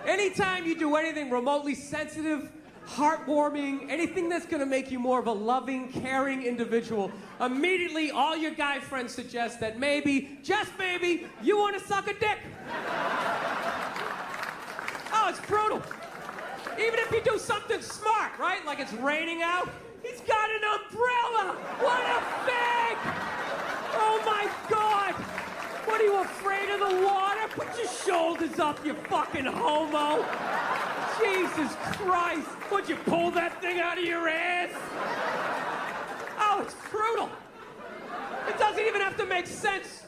Anytime you do anything remotely sensitive, heartwarming, anything that's gonna make you more of a loving, caring individual, immediately all your guy friends suggest that maybe, just maybe, you wanna suck a dick. Oh, it's brutal. Even if you do something smart, right? Like it's raining out, he's got an umbrella! What a fag! Oh my God! What, are you afraid of the water? Put your shoulders up, you fucking homo! Jesus Christ! Would you pull that thing out of your ass? Oh, it's brutal. It doesn't even have to make sense.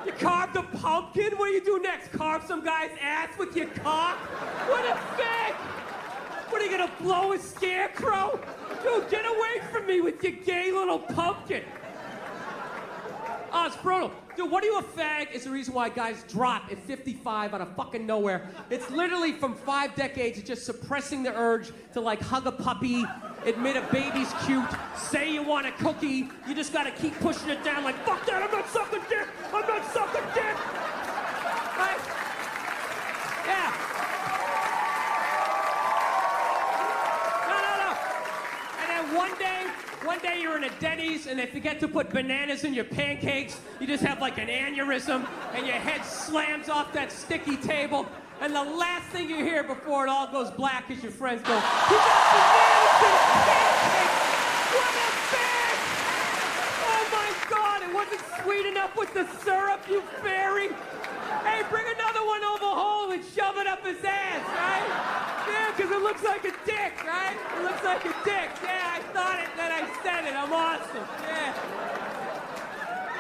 You carved a pumpkin? What do you do next? Carve some guy's ass with your cock? What a fag! What, are you gonna blow a scarecrow? Dude, get away from me with your gay little pumpkin. Oh, it's brutal. Dude, what are you, a fag? Is the reason why guys drop at 55 out of fucking nowhere. It's literally from 5 decades of just suppressing the urge to like hug a puppy, admit a baby's cute, say you want a cookie. You just gotta keep pushing it down like, fuck that, I'm not sucking dick! I'm not sucking dick! Right? Yeah. No. And then one day you're in a Denny's and they forget to put bananas in your pancakes. You just have like an aneurysm and your head slams off that sticky table. And the last thing you hear before it all goes black is your friends go, "He got bananas in his pancakes! What a bag! Oh my God, it wasn't sweet enough with the syrup, you fairy! Hey, bring another one over home and shove it up his ass, right? Yeah, because it looks like a dick, right? It looks like a dick. Yeah, I thought it, then I said it. I'm awesome. Yeah.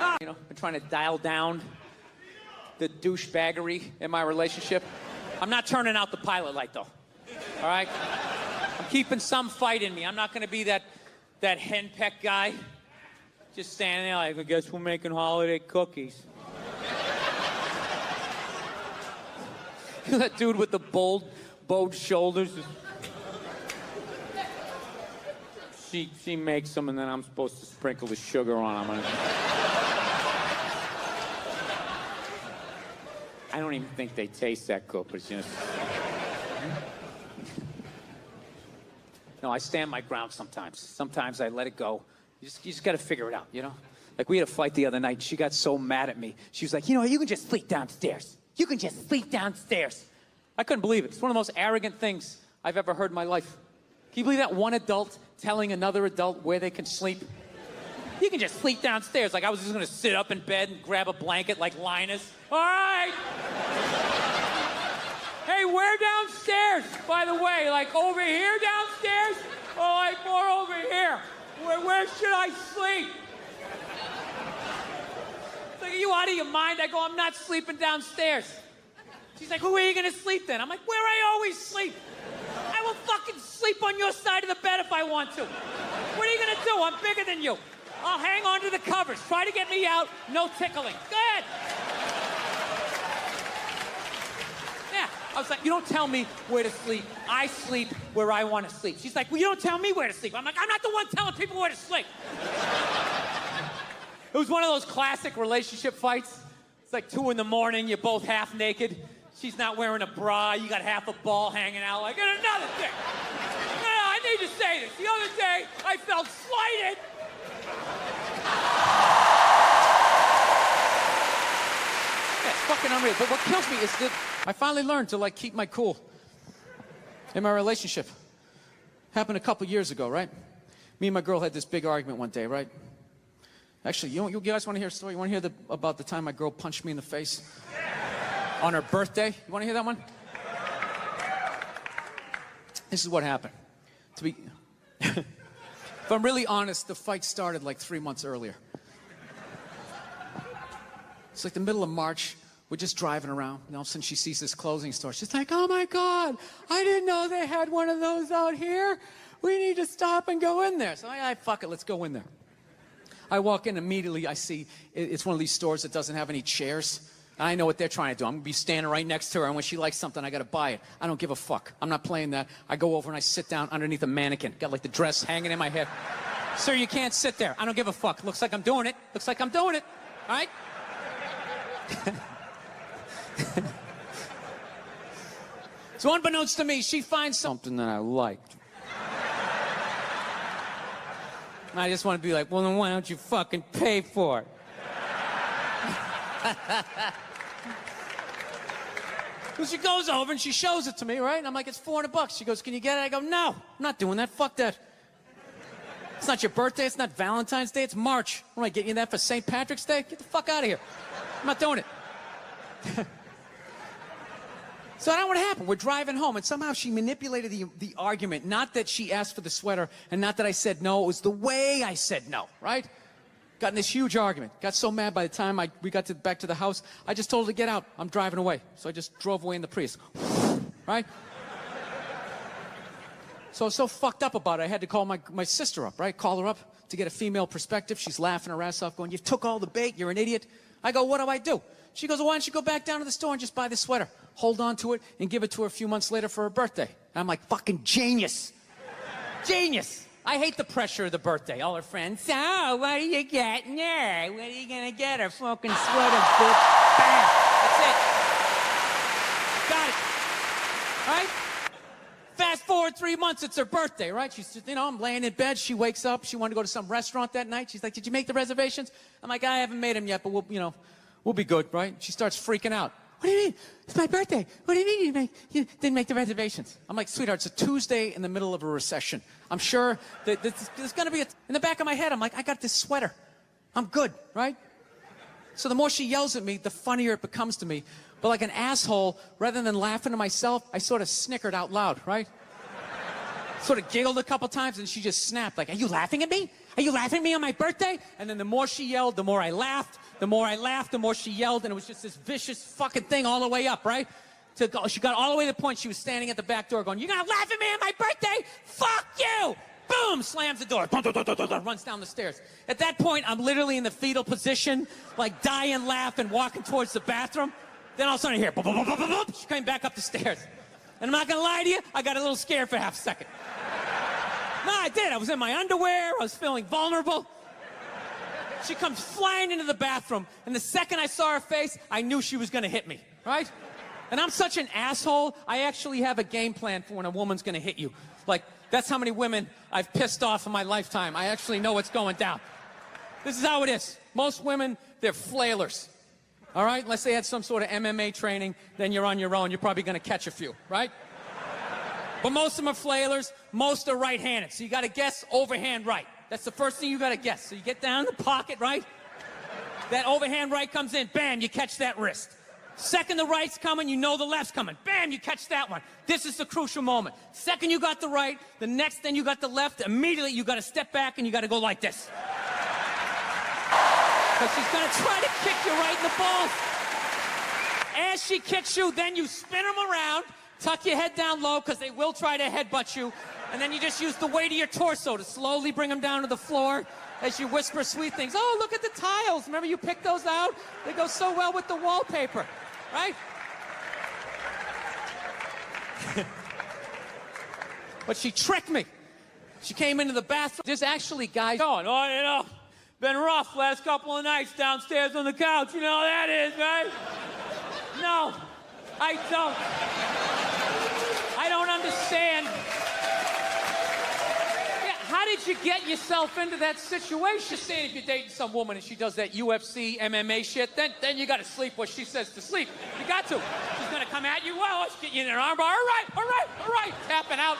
Oh. You know, I'm trying to dial down the douchebaggery in my relationship. I'm not turning out the pilot light, though. All right? I'm keeping some fight in me. I'm not going to be that henpeck guy. Just standing there like, I guess we're making holiday cookies. That dude with the bowed shoulders. She makes them, and then I'm supposed to sprinkle the sugar on them. I don't even think they taste that good, but it's just... No, I stand my ground sometimes. Sometimes I let it go. You just got to figure it out, you know? Like, we had a fight the other night. She got so mad at me. She was like, you know, you can just sleep downstairs. You can just sleep downstairs. I couldn't believe it. It's one of the most arrogant things I've ever heard in my life. Can you believe that? One adult telling another adult where they can sleep? You can just sleep downstairs. Like I was just gonna sit up in bed and grab a blanket like Linus. All right. Hey, where downstairs, by the way? Like over here downstairs? Or like more over here? Where should I sleep? It's like, are you out of your mind? I go, I'm not sleeping downstairs. She's like, who are you gonna sleep then? I'm like, where I always sleep. I will fucking sleep on your side of the bed if I want to. What are you gonna do? I'm bigger than you. I'll hang on to the covers. Try to get me out. No tickling. Go ahead. Yeah. I was like, you don't tell me where to sleep. I sleep where I want to sleep. She's like, well, you don't tell me where to sleep. I'm like, I'm not the one telling people where to sleep. It was one of those classic relationship fights. It's like 2 in the morning. You're both half naked. She's not wearing a bra. You got half a ball hanging out. Like, and another thing. No, I need to say this. The other day, I felt slighted. Yeah, it's fucking unreal. But what kills me is that I finally learned to, like, keep my cool in my relationship. Happened a couple years ago, right? Me and my girl had this big argument one day, right? Actually, you guys want to hear a story? You want to hear about the time my girl punched me in the face? On her birthday. You want to hear that one? This is what happened. If I'm really honest, the fight started like 3 months earlier. It's like the middle of March. We're just driving around. And all of a sudden she sees this clothing store. She's like, oh my God, I didn't know they had one of those out here. We need to stop and go in there. So I'm like, fuck it, let's go in there. I walk in immediately. I see it's one of these stores that doesn't have any chairs. I know what they're trying to do. I'm going to be standing right next to her, and when she likes something, I got to buy it. I don't give a fuck. I'm not playing that. I go over and I sit down underneath a mannequin. Got like the dress hanging in my head. Sir, you can't sit there. I don't give a fuck. Looks like I'm doing it. Looks like I'm doing it. All right? So unbeknownst to me, she finds something that I liked. And I just want to be like, well, then why don't you fucking pay for it? So she goes over and she shows it to me, right? And I'm like, it's $400. She goes, can you get it? I go, no, I'm not doing that. Fuck that. It's not your birthday. It's not Valentine's Day. It's March. What am I getting you that for St. Patrick's Day? Get the fuck out of here. I'm not doing it. So I don't know what happened. We're driving home, and somehow she manipulated the argument. Not that she asked for the sweater, and not that I said no. It was the way I said no, right? Got in this huge argument. Got so mad by the time we got back to the house, I just told her to get out. I'm driving away. So I just drove away in the Prius. Right? So I was so fucked up about it, I had to call my sister up, right? Call her up to get a female perspective. She's laughing her ass off, going, you took all the bait. You're an idiot. I go, what do I do? She goes, well, why don't you go back down to the store and just buy the sweater? Hold on to it and give it to her a few months later for her birthday. And I'm like, fucking genius. Genius. I hate the pressure of the birthday. All her friends, so what are you getting her? What are you going to get her? Fucking sweater, bitch. Bam. That's it. Got it. Right? Fast forward 3 months, it's her birthday, right? She's, I'm laying in bed. She wakes up. She wanted to go to some restaurant that night. She's like, did you make the reservations? I'm like, I haven't made them yet, but we'll be good, right? She starts freaking out. What do you mean? It's my birthday. What do you mean you didn't make the reservations? I'm like, sweetheart, it's a Tuesday in the middle of a recession. I'm sure that there's going to be in the back of my head, I'm like, I got this sweater. I'm good, right? So the more she yells at me, the funnier it becomes to me. But like an asshole, rather than laughing to myself, I sort of snickered out loud, right? Sort of giggled a couple times, and she just snapped, like, are you laughing at me? Are you laughing at me on my birthday? And then the more she yelled, the more I laughed. The more I laughed, the more she yelled, and it was just this vicious fucking thing all the way up, right? She got all the way to the point she was standing at the back door going, you're gonna laugh at me on my birthday? Fuck you! Boom! Slams the door. Runs down the stairs. At that point, I'm literally in the fetal position, like dying laughing, walking towards the bathroom. Then all of a sudden I hear, she came back up the stairs. And I'm not gonna lie to you, I got a little scared for half a second. No, I did. I was in my underwear. I was feeling vulnerable. She comes flying into the bathroom, and the second I saw her face, I knew she was going to hit me, right? And I'm such an asshole, I actually have a game plan for when a woman's going to hit you. Like, that's how many women I've pissed off in my lifetime. I actually know what's going down. This is how it is. Most women, they're flailers, all right? Unless they had some sort of MMA training, then you're on your own. You're probably going to catch a few, right? But most of them are flailers. Most are right-handed. So you got to guess overhand right. That's the first thing you got to guess. So you get down in the pocket, right? That overhand right comes in. Bam, you catch that wrist. Second the right's coming, you know the left's coming. Bam, you catch that one. This is the crucial moment. Second you got the right, the next thing you got the left, immediately you got to step back and you got to go like this. Because she's going to try to kick you right in the balls. As she kicks you, then you spin them around, tuck your head down low because they will try to headbutt you. And then you just use the weight of your torso to slowly bring them down to the floor as you whisper sweet things. Oh, look at the tiles. Remember you picked those out? They go so well with the wallpaper, right? But she tricked me. She came into the bathroom. There's actually guys going, oh, been rough last couple of nights downstairs on the couch. You know how that is, right? No, I don't. I don't understand. How did you get yourself into that situation? Saying if you're dating some woman and she does that UFC, MMA shit, then you got to sleep what she says to sleep. You got to. She's going to come at you. Well, let's get you in an armbar. All right. Tapping out.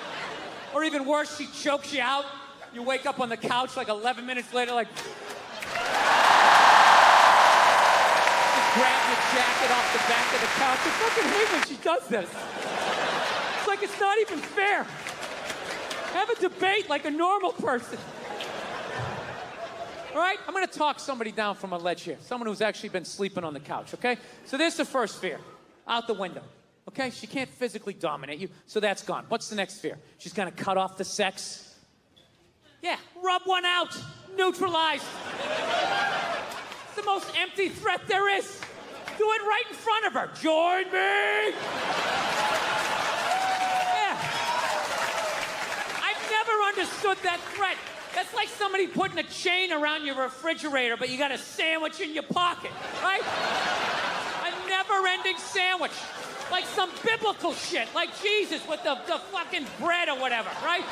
Or even worse, she chokes you out. You wake up on the couch like 11 minutes later like... Just grab your jacket off the back of the couch. I fucking hate when she does this. It's like it's not even fair. Have a debate like a normal person. All right? I'm going to talk somebody down from a ledge here. Someone who's actually been sleeping on the couch, okay? So there's the first fear. Out the window. Okay? She can't physically dominate you, so that's gone. What's the next fear? She's going to cut off the sex. Yeah, rub one out. Neutralized. It's the most empty threat there is. Do it right in front of her. Join me! Understood that threat. That's like somebody putting a chain around your refrigerator, but you got a sandwich in your pocket, right? A never-ending sandwich. Like some biblical shit, like Jesus with the fucking bread or whatever, right?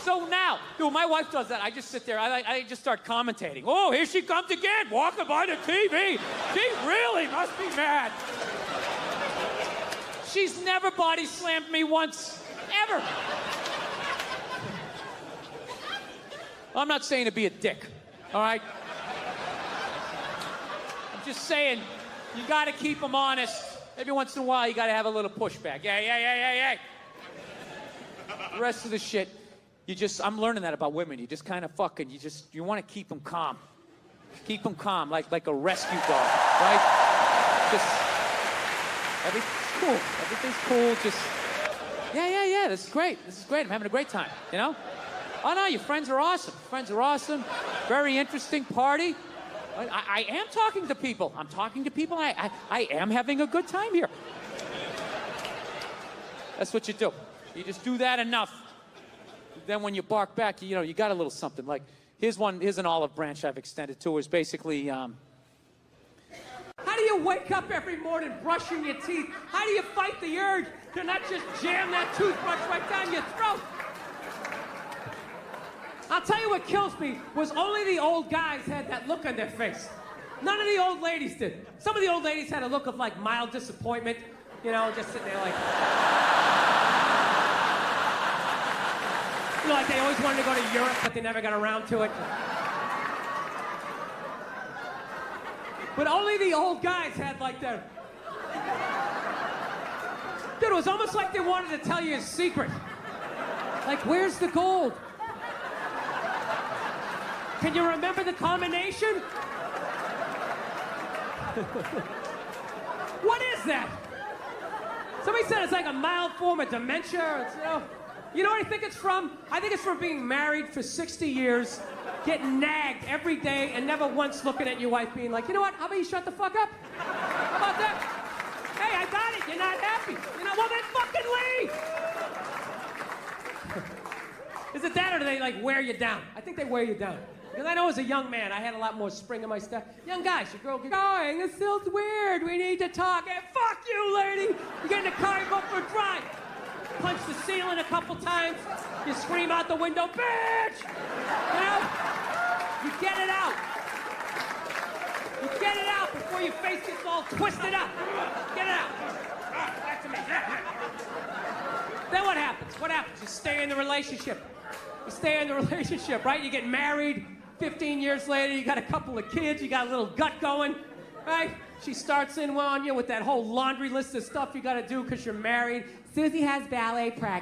So now, dude, my wife does that. I just sit there, I just start commentating. Oh, here she comes again, walking by the TV. She really must be mad. She's never body slammed me once, ever. I'm not saying to be a dick, all right? I'm just saying, you gotta keep them honest. Every once in a while, you gotta have a little pushback. Yeah. The rest of the shit, I'm learning that about women. You just kind of fucking, you want to keep them calm. Keep them calm, like a rescue dog, right? Just, everything's cool. Everything's cool, just, yeah, this is great. I'm having a great time, you know? Oh, no, your friends are awesome. Very interesting party. I am talking to people. I'm talking to people. I am having a good time here. That's what you do. You just do that enough. Then when you bark back, you got a little something. Like, here's an olive branch I've extended to. Is basically, how do you wake up every morning brushing your teeth? How do you fight the urge to not just jam that toothbrush right down your throat? I'll tell you what kills me was only the old guys had that look on their face. None of the old ladies did. Some of the old ladies had a look of like mild disappointment, just sitting there like, like they always wanted to go to Europe, but they never got around to it. But only the old guys had like their... Dude, it was almost like they wanted to tell you a secret. Like, where's the gold? Can you remember the combination? What is that? Somebody said it's like a mild form of dementia. You know what I think it's from? I think it's from being married for 60 years, getting nagged every day, and never once looking at your wife being like, you know what, how about you shut the fuck up? How about that? Hey, I got it, you're not happy. Well, then fucking leave! Is it that, or do they, like, wear you down? I think they wear you down. Because I know as a young man, I had a lot more spring in my step. Young guys, your girl gets going, this feels weird, we need to talk. Hey, fuck you, lady! You get in the car, you go for a drive. Punch the ceiling a couple times, you scream out the window, bitch! You get it out. You get it out before your face gets all twisted up. Get it out. Back to me. Then what happens? You stay in the relationship. Right? You get married, 15 years later, you got a couple of kids, you got a little gut going, right? She starts in on you with that whole laundry list of stuff you got to do because you're married. Susie has ballet practice.